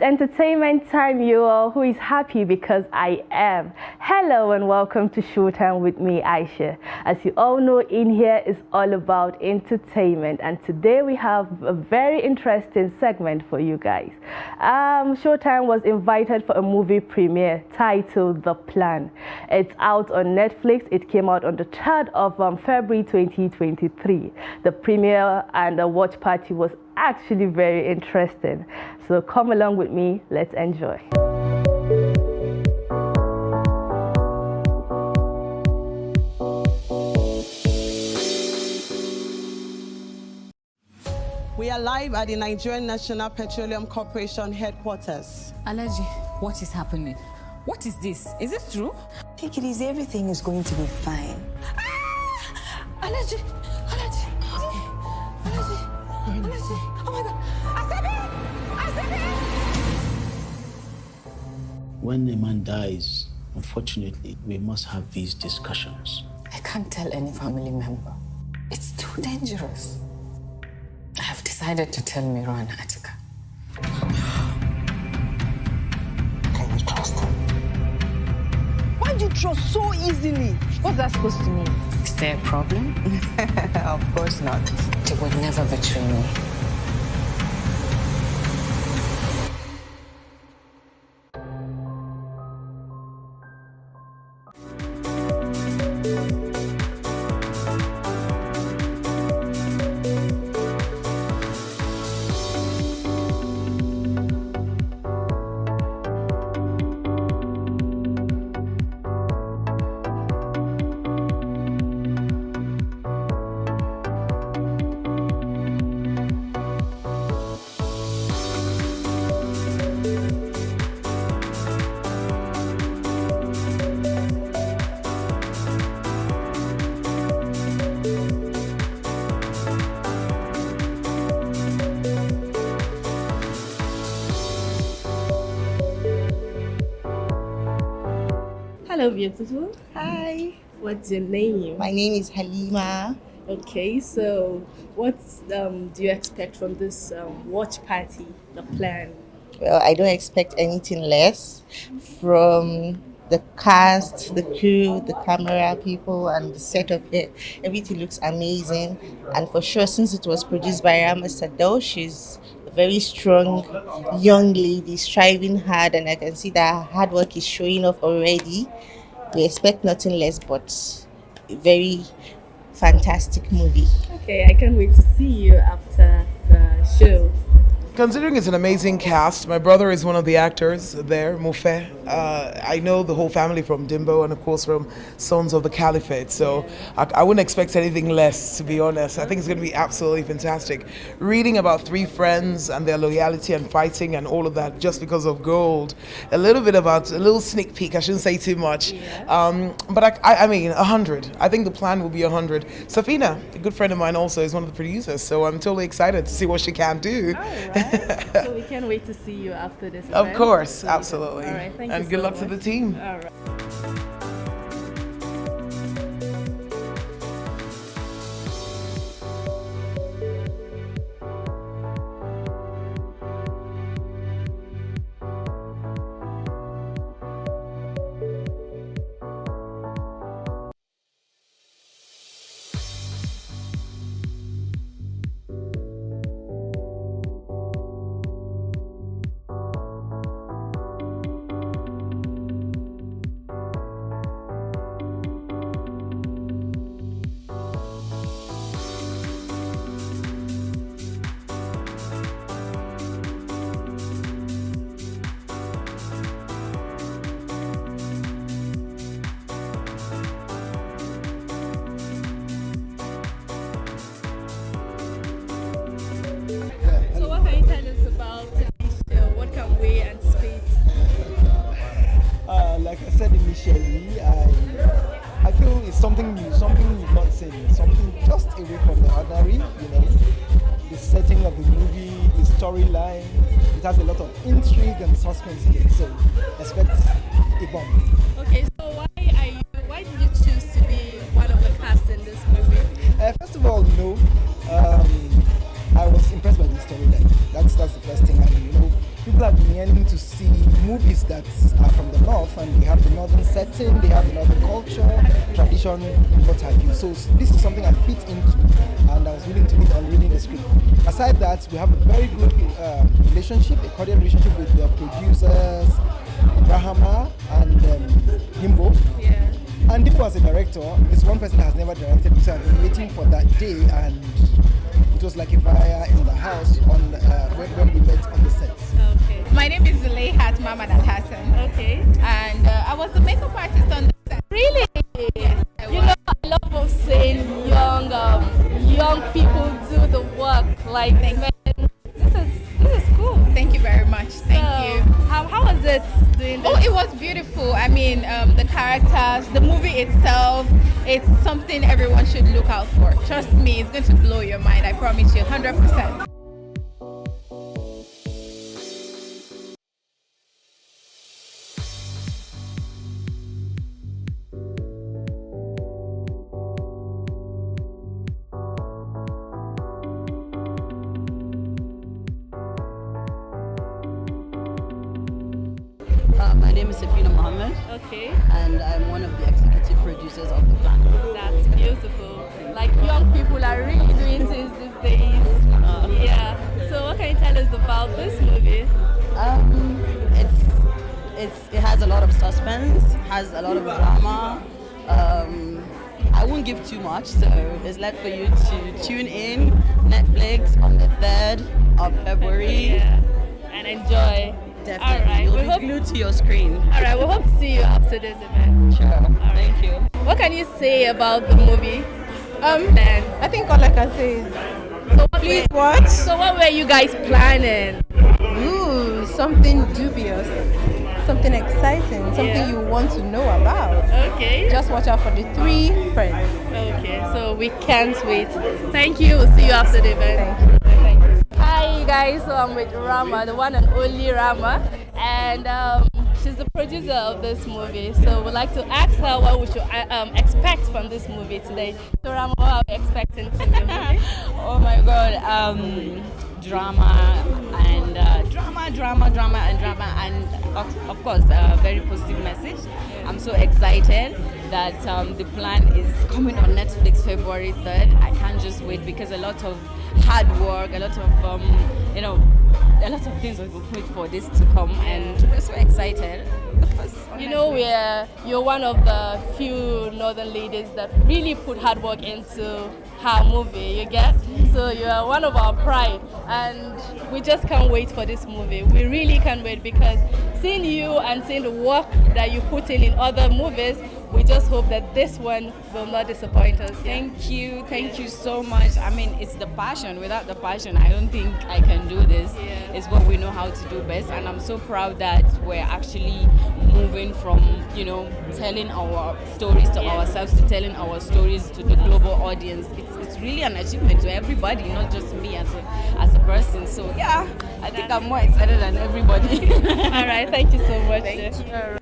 entertainment time, you all. Who is happy? Because I am. Hello and welcome to Showtime with me, Aisha. As you all know, in here is all about entertainment, and today we have a very interesting segment for you guys. Showtime was invited for a movie premiere titled The Plan. It's out on Netflix. It came out on the 3rd of February 2023. The premiere and the watch party was actually very interesting. So come along with me, let's enjoy. We are live at the Nigerian National Petroleum Corporation headquarters. Alaji, what is happening? What is this? Is this true? Take it easy, everything is going to be fine. Alaji, Alaji, Alaji, Alaji, oh my God, When a man dies, unfortunately, we must have these discussions. I can't tell any family member. It's too dangerous. I have decided to tell Miro and Atika. Can you trust him? Why do you trust so easily? What's that supposed to mean? Is there a problem? Of course not. They would never betray me. Hello, beautiful. Hi. What's your name? My name is Halima. Okay, so what do you expect from this watch party, The Plan? Well, I don't expect anything less from the cast, the crew, the camera people, and the set of it. Everything looks amazing. And for sure, since it was produced by Rama Sadao, she's a very strong young lady, striving hard, and I can see that her hard work is showing off already. We expect nothing less but a very fantastic movie. Okay, I can't wait to see you after the show. Considering it's an amazing cast, my brother is one of the actors there, Mofe. I know the whole family from Dimbo and of course from Sons of the Caliphate, so I wouldn't expect anything less, to be honest. I think it's going to be absolutely fantastic. Reading about three friends and their loyalty and fighting and all of that just because of gold. A little sneak peek, I shouldn't say too much. But I mean, 100. I think the plan will be 100. Safina, a good friend of mine also, is one of the producers, so I'm totally excited to see what she can do. All right. So we can't wait to see you after this Of event. course, absolutely. All right, thank you and good so luck much. to the team. All right. So what can you tell us about today's show? What can we anticipate? Like I said initially, I feel it's something new, something you've not seen, something just away from the ordinary, you know. The setting of the movie, the storyline, it has a lot of intrigue and suspense in it, so expect a bomb. Okay, so why did you choose to be one of the cast in this movie? First of all, I was impressed by the storyline. That's the first thing. And people have been yearning to see movies that are from the north, and they have the northern setting, they have the northern culture, tradition, what have you. So this is something I fit into, and I was willing to lead on reading the script. Aside that, we have a very good relationship, a cordial relationship with the producers, Rahama and Himbo. Yeah. And Himbo as a director is one person that has never directed before. I've been waiting for that day, and it was like a fire in the house on when we met on the set. Okay. My name is Zuleihat Mamad Al Hassan. Okay. And I was the makeup artist on the set. Really? Yes, You know, I love seeing young people do the work. Like, man, this is cool. Thank you very much. Thank you. How was it doing this? Oh, it was beautiful. I mean, the characters, the movie itself, it's something everyone should look out for. Trust me, it's going to blow your mind. I promise you, 100%. My name is Safina Mohammed, Okay, and I'm one of the executive producers of the plan. that's beautiful. Like, young people are really doing things these days. Yeah. So what can you tell us about this movie? It has a lot of suspense, has a lot of drama. I won't give too much, so it's left for you to tune in Netflix on the 3rd of February. Yeah. And enjoy. Definitely, All right. you'll We be hope. glued to your screen. All right. We hope to see you after this event. Sure. Thank you. What can you say about the movie? Then. I think all I can say is Please watch. So what were you guys planning? Ooh, something dubious, something exciting, something Yeah. you want to know about. Okay. Just watch out for the 3 friends. Okay, so we can't wait. Thank you. We'll see you after the event. Thank you. Hi guys, so I'm with Rama, the one and only Rama, and she's the producer of this movie. So we'd like to ask her what we should expect from this movie today. So Rama, what are we expecting from the movie? Oh my God, drama and drama, and of course a very positive message. I'm so excited that the plan is coming on Netflix February 3rd. I can't just wait because a lot of hard work, a lot of a lot of things will put for this to come, and we're so excited. You know, you're one of the few northern ladies that really put hard work into her movie, you get? So you are one of our pride, and we just can't wait for this movie. We really can't wait, because seeing you and seeing the work that you put in other movies, we just hope that this one will not disappoint us. Yeah? Thank you so much. I mean, it's the passion. Without the passion, I don't think I can do this. Yeah. It's what we know how to do best, and I'm so proud that we're actually moving from telling our stories to ourselves to telling our stories to the global audience. It's really an achievement to everybody, not just me as a person. So yeah, I think I'm more excited than everybody. All right, thank you so much. Thank you. All right.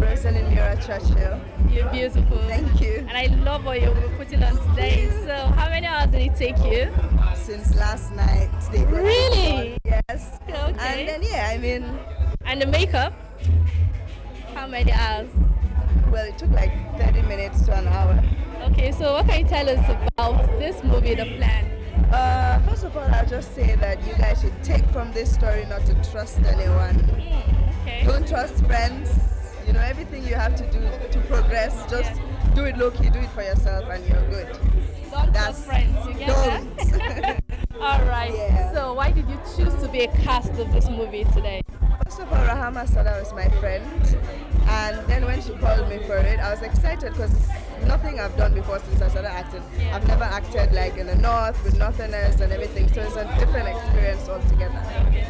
Rosalind Mira Churchill. You're beautiful. Thank you. And I love what you're putting on today. So how many hours did it take you? Since last night. They got Really? it done. Yes. Okay. And then yeah, I mean, And the makeup? How many hours? well, it took like 30 minutes to an hour. Okay, so what can you tell us about this movie, The Plan? First of all, I'll just say that you guys should take from this story not to trust anyone. Okay. Don't trust friends. You know, everything you have to do to progress, just do it low key, do it for yourself, and you're good. Don't That's- trust friends, you get that? All right. Yeah. So why did you choose to be a cast of this movie today? First of all, Rahama Sada was my friend, and then when she called me for it, I was excited because it's nothing I've done before since I started acting. Yeah. I've never acted like in the north with northerners and everything, so it's a different experience altogether. Okay.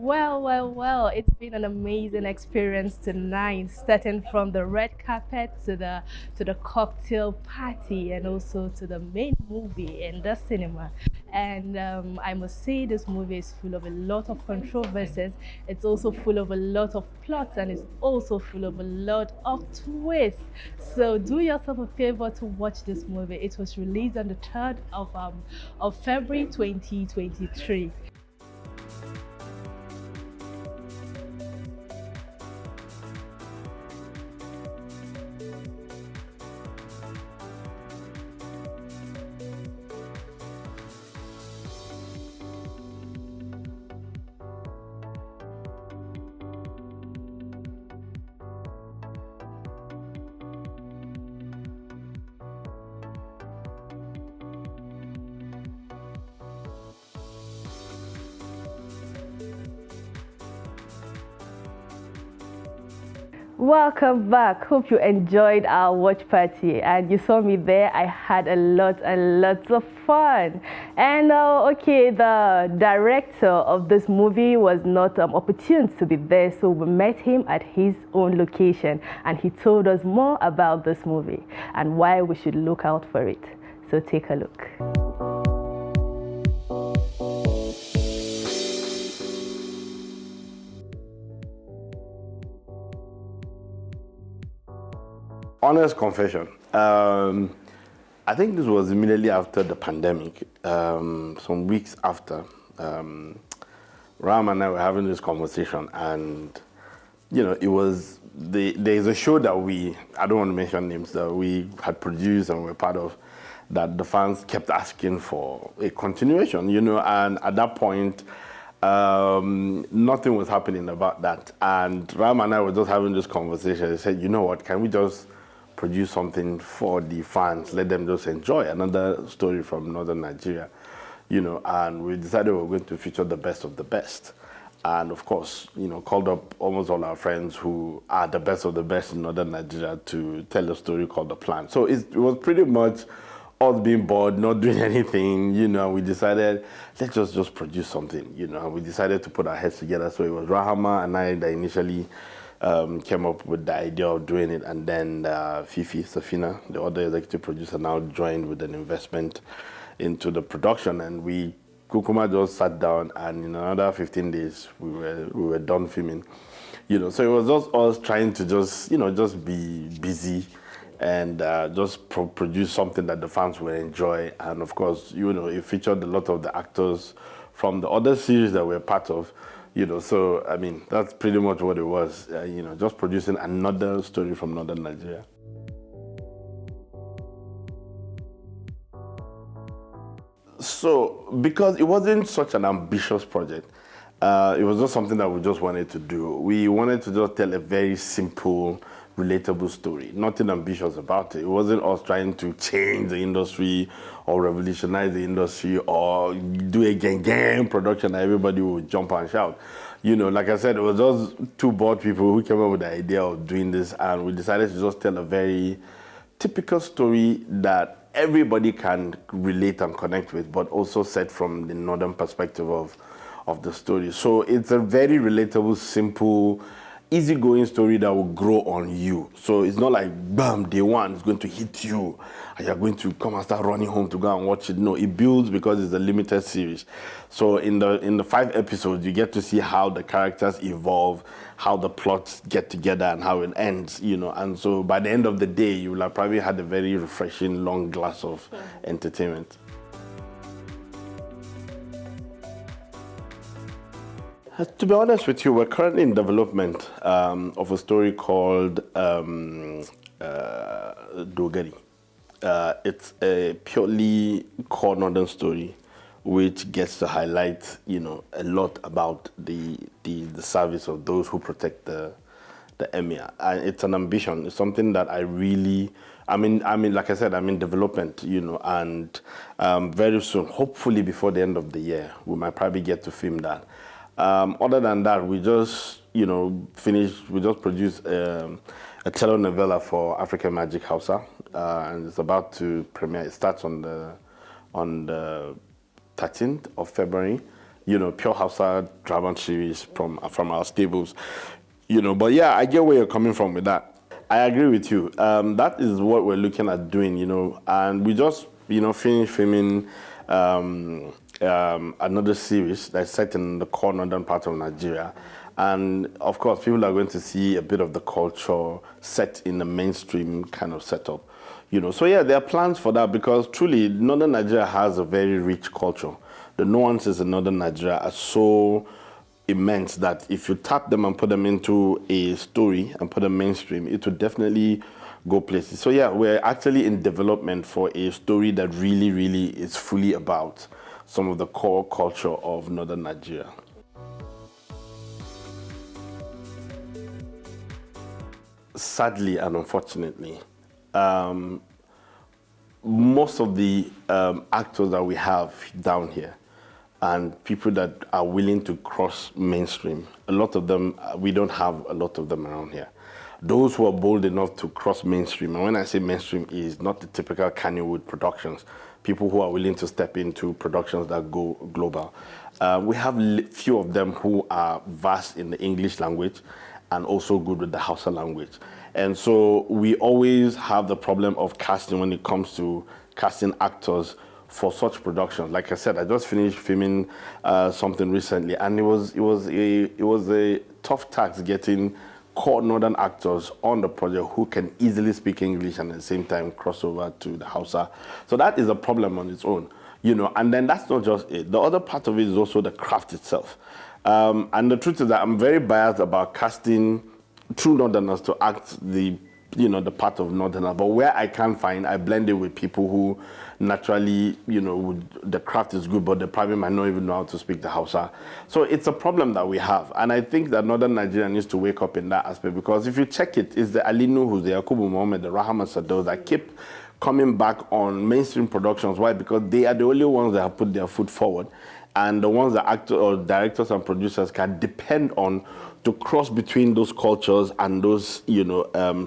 Well, it's been an amazing experience tonight, starting from the red carpet to the cocktail party and also to the main movie in the cinema. And I must say this movie is full of a lot of controversies. It's also full of a lot of plots and it's also full of a lot of twists. So do yourself a favor to watch this movie. It was released on the 3rd of February 2023. Welcome back. Hope you enjoyed our watch party and you saw me there. I had a lot and lots of fun. And okay, the director of this movie was not opportune to be there, so we met him at his own location and he told us more about this movie and why we should look out for it. So take a look. Honest confession. I think this was immediately after the pandemic, some weeks after. Ram and I were having this conversation, and it was there's a show that I don't want to mention names, that we had produced and were part of, that the fans kept asking for a continuation, and at that point, nothing was happening about that. And Ram and I were just having this conversation. He said, you know what, can we just produce something for the fans, let them just enjoy another story from northern Nigeria, and we decided we were going to feature the best of the best. And of course, called up almost all our friends who are the best of the best in northern Nigeria to tell a story called The Plan. So it was pretty much us being bored, not doing anything, we decided, let's just produce something, we decided to put our heads together. So it was Rahama and I that initially came up with the idea of doing it, and then Fifi, Safina, the other executive producer, now joined with an investment into the production, and we Kukuma just sat down, and in another 15 days we were done filming. So it was just us trying to just be busy and just produce something that the fans will enjoy. And of course, it featured a lot of the actors from the other series that we're part of. So I mean, that's pretty much what it was, just producing another story from northern Nigeria. So, because it wasn't such an ambitious project, it was just something that we just wanted to do. We wanted to just tell a very simple, relatable story. Nothing ambitious about it. It wasn't us trying to change the industry or revolutionize the industry or do a gang production that everybody would jump and shout. Like I said, it was just two bored people who came up with the idea of doing this, and we decided to just tell a very typical story that everybody can relate and connect with, but also set from the northern perspective of the story. So it's a very relatable, simple, easygoing story that will grow on you. So it's not like, bam, day one, it's going to hit you and you're going to come and start running home to go and watch it. No, it builds because it's a limited series. So in the 5 episodes, you get to see how the characters evolve, how the plots get together, and how it ends, And so by the end of the day, you will have probably had a very refreshing, long glass of entertainment. To be honest with you, we're currently in development of a story called Dogari. It's a purely core northern story, which gets to highlight, a lot about the service of those who protect the emir. And it's an ambition. It's something that I mean, like I said, I'm in development, and very soon, hopefully before the end of the year, we might probably get to film that. Other than that, we just, produced a telenovela for African Magic Hausa, and it's about to premiere. It starts on the 13th of February, pure Hausa drama series from our stables, But yeah, I get where you're coming from with that. I agree with you. That is what we're looking at doing, and we just, finished filming another series that's set in the core northern part of Nigeria. And of course, people are going to see a bit of the culture set in the mainstream kind of setup. So yeah, there are plans for that because truly, northern Nigeria has a very rich culture. The nuances in northern Nigeria are so immense that if you tap them and put them into a story and put them mainstream, it would definitely go places. So yeah, we're actually in development for a story that really, really is fully about some of the core culture of northern Nigeria. Sadly and unfortunately, most of the actors that we have down here and people that are willing to cross mainstream, a lot of them, we don't have a lot of them around here. Those who are bold enough to cross mainstream, and when I say mainstream, is not the typical Kannywood productions, people who are willing to step into productions that go global. We have few of them who are vast in the English language and also good with the Hausa language. And so we always have the problem of casting when it comes to casting actors for such productions. Like I said, I just finished filming something recently, and it was a tough task getting core northern actors on the project who can easily speak English and at the same time cross over to the Hausa. So that is a problem on its own, and then that's not just it. The other part of it is also the craft itself. And the truth is that I'm very biased about casting true northerners to act the part of northerner, but where I can find, I blend it with people who naturally, the craft is good, but they probably might not even know how to speak the Hausa. So it's a problem that we have, and I think that northern Nigeria needs to wake up in that aspect, because if you check it, it's the Alinu Who's the Yakubu Mohammed, the Rahama Sadov that keep coming back on mainstream productions. Why? Because they are the only ones that have put their foot forward, and the ones that actors or directors and producers can depend on to cross between those cultures and those,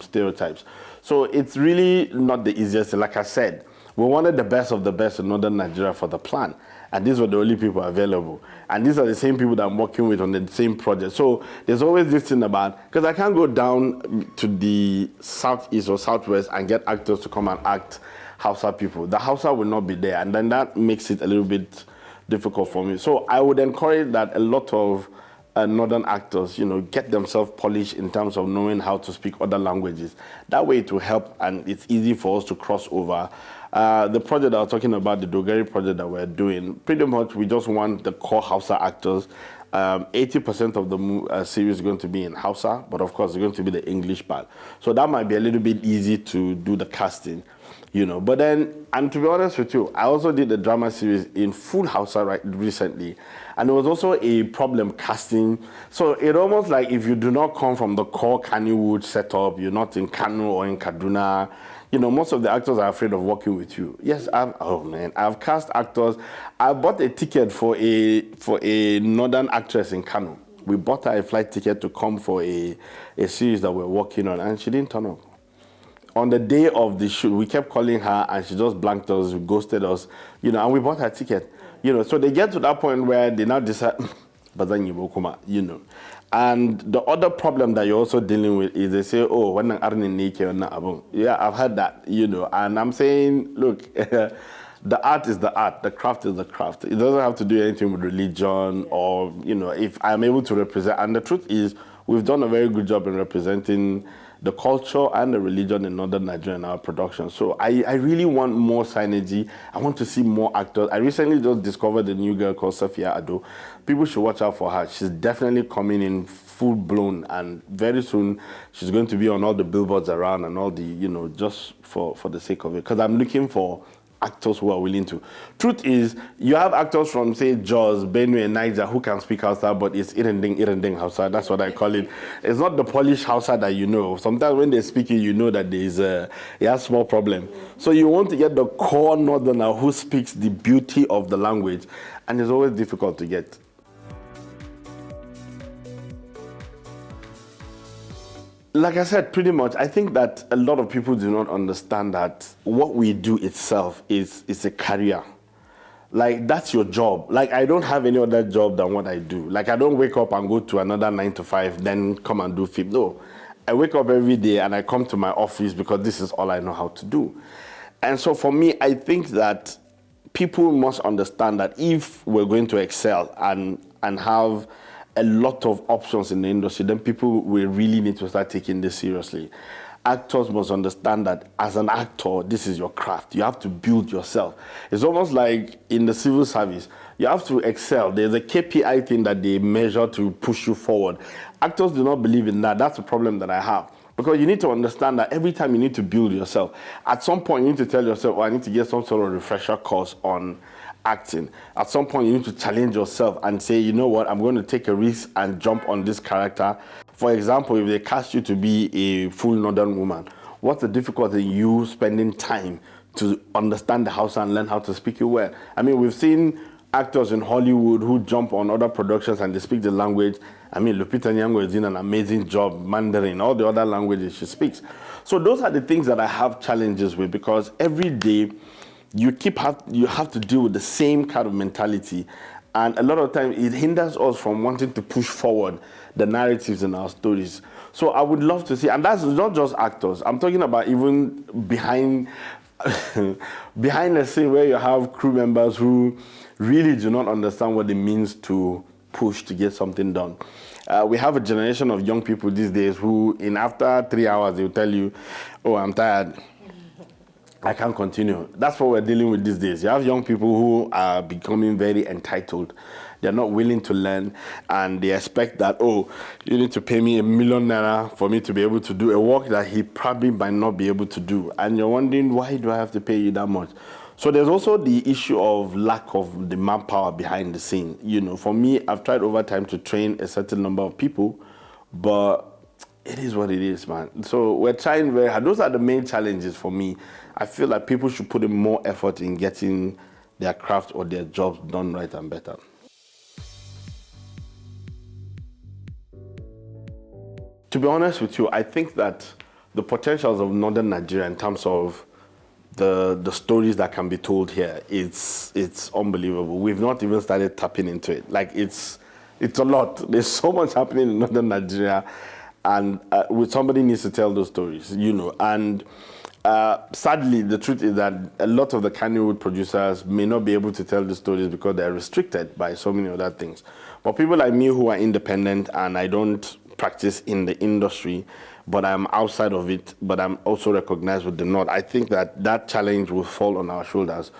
stereotypes. So it's really not the easiest. Like I said, we wanted the best of the best in northern Nigeria for the plan, and these were the only people available. And these are the same people that I'm working with on the same project. So there's always this thing about, because I can't go down to the southeast or southwest and get actors to come and act Hausa people. The Hausa will not be there, and then that makes it a little bit difficult for me. So I would encourage that a lot of northern actors, get themselves polished in terms of knowing how to speak other languages. That way it will help, and it's easy for us to cross over. The project I was talking about, the Dogari project that we're doing, pretty much we just want the core Hausa actors. 80% of the series is going to be in Hausa, but of course it's going to be the English part. So that might be a little bit easy to do the casting. But then, and to be honest with you, I also did a drama series in full Hausa recently, and it was also a problem casting. So it almost like if you do not come from the core Kannywood setup, you're not in Kano or in Kaduna, most of the actors are afraid of working with you. Yes, I've cast actors. I bought a ticket for a northern actress in Kano. We bought her a flight ticket to come for a series that we're working on, and she didn't turn up. On the day of the shoot, we kept calling her, and she just blanked us, ghosted us, and we bought her ticket. So they get to that point where they now decide, And the other problem that you're also dealing with is they say, oh, when yeah, I've heard that, and I'm saying, look, the art is the art, the craft is the craft. It doesn't have to do anything with religion or, if I'm able to represent. And the truth is, we've done a very good job in representing the culture and the religion in northern Nigeria in our production. So I really want more synergy. I want to see more actors. I recently just discovered a new girl called Safia Ado. People should watch out for her. She's definitely coming in full blown, and very soon she's going to be on all the billboards around and all the, just for the sake of it. Because I'm looking for actors who are willing to. Truth is, you have actors from, say, Jos, Benue, and Niger who can speak Hausa, but it's Irending Hausa. That's what I call it. It's not the polished Hausa that you know. Sometimes when they speak it, you know that there's a small problem. So you want to get the core northerner who speaks the beauty of the language, and it's always difficult to get. Like I said, pretty much, I think that a lot of people do not understand that what we do itself is a career. Like, that's your job. Like, I don't have any other job than what I do. Like, I don't wake up and go to another 9 to 5, then come and do film. No. I wake up every day and I come to my office because this is all I know how to do. And so for me, I think that people must understand that if we're going to excel and have a lot of options in the industry, then people will really need to start taking this seriously. Actors must understand that as an actor, this is your craft. You have to build yourself. It's almost like in the civil service. You have to excel. There's a KPI thing that they measure to push you forward. Actors do not believe in that. That's the problem that I have. Because you need to understand that every time you need to build yourself, at some point you need to tell yourself, I need to get some sort of refresher course on acting. At some point you need to challenge yourself and say, you know what, I'm going to take a risk and jump on this character. For example, if they cast you to be a full northern woman, what's the difficulty in you spending time to understand the house and learn how to speak it well? I mean, we've seen actors in Hollywood who jump on other productions and they speak the language. I mean, Lupita Nyong'o is doing an amazing job, Mandarin, all the other languages she speaks. So those are the things that I have challenges with, because every day you have to deal with the same kind of mentality. And a lot of times it hinders us from wanting to push forward the narratives in our stories. So I would love to see, and that's not just actors. I'm talking about even behind the scene, where you have crew members who really do not understand what it means to push to get something done. We have a generation of young people these days who, after 3 hours, they'll tell you, oh, I'm tired. I can't continue. That's what we're dealing with these days. You have young people who are becoming very entitled. They're not willing to learn, and they expect that, oh, you need to pay me ₦1 million for me to be able to do a work that he probably might not be able to do. And you're wondering, why do I have to pay you that much? So there's also the issue of lack of the manpower behind the scene. You know, for me, I've tried over time to train a certain number of people, but it is what it is, man. So we're trying very hard. Those are the main challenges for me. I feel like people should put in more effort in getting their craft or their jobs done right and better. To be honest with you, I think that the potentials of Northern Nigeria in terms of the stories that can be told here, it's unbelievable. We've not even started tapping into it. Like, it's a lot. There's so much happening in Northern Nigeria, and somebody needs to tell those stories, you know. And sadly, the truth is that a lot of the Kannywood producers may not be able to tell the stories because they're restricted by so many other things. But people like me who are independent, and I don't practice in the industry, but I'm outside of it, but I'm also recognized with the North, I think that challenge will fall on our shoulders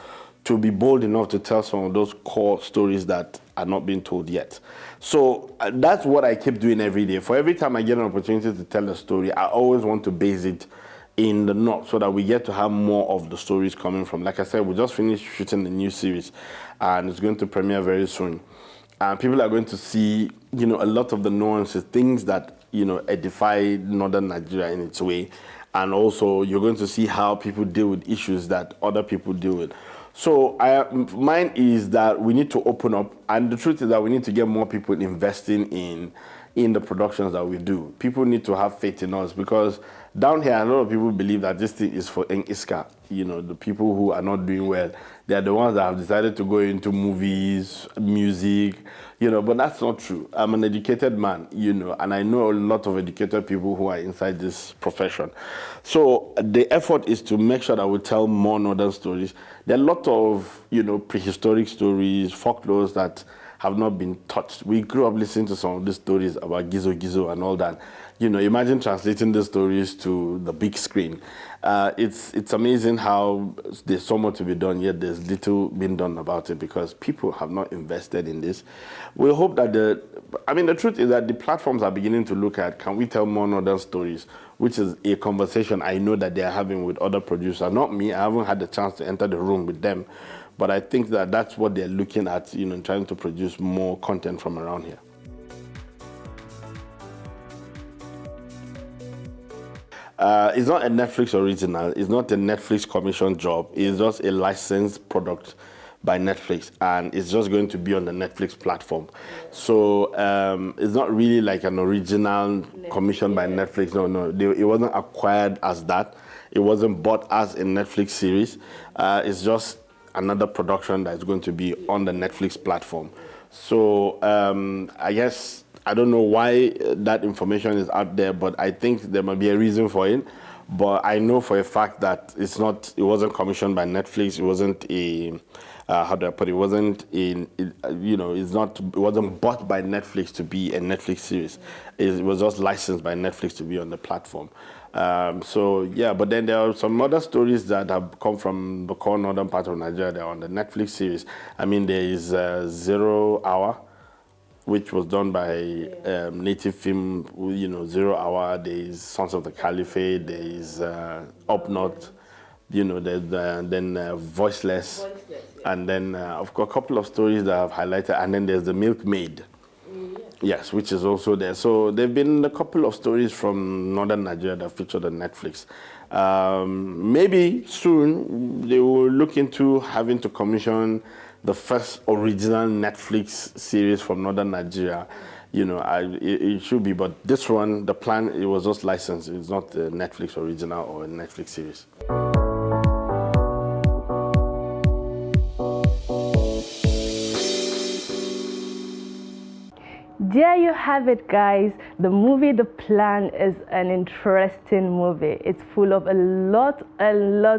to be bold enough to tell some of those core stories that are not being told yet. So that's what I keep doing every day. For every time I get an opportunity to tell a story, I always want to base it in the North so that we get to have more of the stories coming from. Like I said, we just finished shooting the new series, and it's going to premiere very soon. And people are going to see, you know, a lot of the nuances, things that, you know, edify Northern Nigeria in its way. And also, you're going to see how people deal with issues that other people deal with. So mine is that we need to open up, and the truth is that we need to get more people investing in the productions that we do. People need to have faith in us, because down here, a lot of people believe that this thing is for Iska. You know, the people who are not doing well, they're the ones that have decided to go into movies, music, you know, but that's not true. I'm an educated man, you know, and I know a lot of educated people who are inside this profession. So the effort is to make sure that we tell more Northern stories. There are a lot of, you know, prehistoric stories, folklores that have not been touched. We grew up listening to some of these stories about Gizo Gizo and all that. You know, imagine translating these stories to the big screen. It's amazing how there's so much to be done, yet there's little being done about it because people have not invested in this. We hope that the truth is that the platforms are beginning to look at, can we tell more Northern stories, which is a conversation I know that they are having with other producers. Not me, I haven't had the chance to enter the room with them, but I think that that's what they're looking at, you know, trying to produce more content from around here. It's not a Netflix original. It's not a Netflix commission job. It's just a licensed product by Netflix, and it's just going to be on the Netflix platform. So it's not really like an original commission by Netflix. No, it wasn't acquired as that. It wasn't bought as a Netflix series. It's just another production that's going to be on the Netflix platform. So I guess I don't know why that information is out there, but I think there might be a reason for it. But I know for a fact that it wasn't commissioned by Netflix. It wasn't a how do I put it? It wasn't it wasn't bought by Netflix to be a Netflix series. It was just licensed by Netflix to be on the platform. So yeah, but then there are some other stories that have come from the core northern part of Nigeria. They're on the Netflix series. I mean, there is 0 Hour, which was done by Native Film, 0 Hour. There is Sons of the Caliphate. There is Up North. Then Voiceless. And then I've got a couple of stories that I've highlighted. And then there's The Milkmaid. Yes, which is also there. So there have been a couple of stories from northern Nigeria that featured on Netflix. Maybe soon they will look into having to commission the first original Netflix series from northern Nigeria. It should be, but this one, the plan, it was just licensed. It's not a Netflix original or a Netflix series. There you have it, guys. The movie The Plan is an interesting movie. It's full of a lot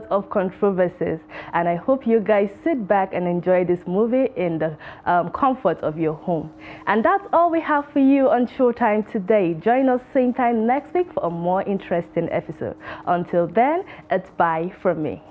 of controversies, and I hope you guys sit back and enjoy this movie in the comfort of your home. And that's all we have for you on Showtime today. Join us same time next week for a more interesting episode. Until then, it's bye from me.